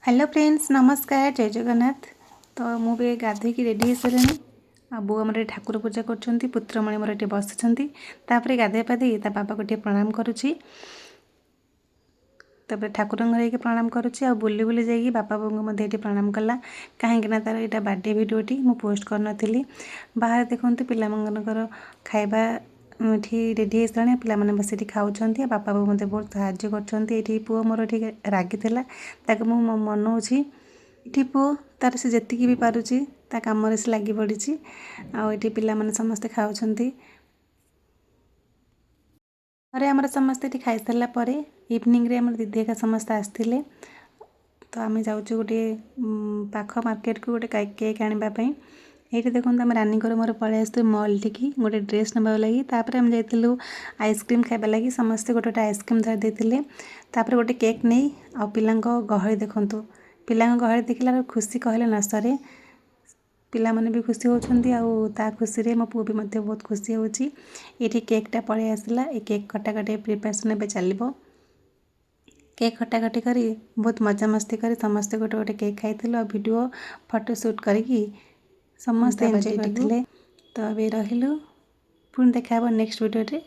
Hello friends नमस्कार जय जगन्नाथ। तो मुझे गाधोक रेडी हो सारे आ बो आम ठाकुर पूजा कर पुत्रमणि मोर ये बसुँच गाधे पाधे ता बाबा को प्रणाम करुच्ची ठाकुर घर प्रणाम करुच्ची आ बुली बुली जाइए बापा बोऊ को प्रणाम कला कहीं तार यहाँ बर्थडे भिडियोटी मु पोस्ट कर बाहर देखते पिलाकर खाଇବା ये रेडी हो सारे पे बस खाऊँ बापा बोऊ मत बहुत साहय कर पुओ मोर रागी मु मनाऊँगी ये पुओ तार से जी भी पारुची ता कम से लगी पड़ी आठी पे समस्ते खाऊँ अरे आमर समस्ते ये खाई सारा पर इवनिंग रे आम दीदी का समस्ते आसते तो आम जाऊँ गोटे पाख मार्केट को गोटे केक आने ये देखो आम रानी घर मोर पलि आस मल टी गोटे ड्रेस नाक लगी आम जाइलु आइसक्रीम खाइबा लगी समस्ते गोटे गोटे आइसक्रीम धरते गोटे केक नहीं आ पिला गहली देखु पिला गहली देखला खुशी कहले न सरे पिला माने भी खुशी होती आ खुशी रे मो पु भी मध्य बहुत खुशी होची ये केकटा पलि आसला ये केक कटाकटी प्रिपरेसन ए चलो केक कटाकटी करी बहुत मजा मस्ती करी समस्ते गोटे गोटे केक खाई वीडियो फोटो शूट करी समस्ते एंजॉय करते तो अभी रहिलु पुणी देखा नेक्स्ट वीडियो रे।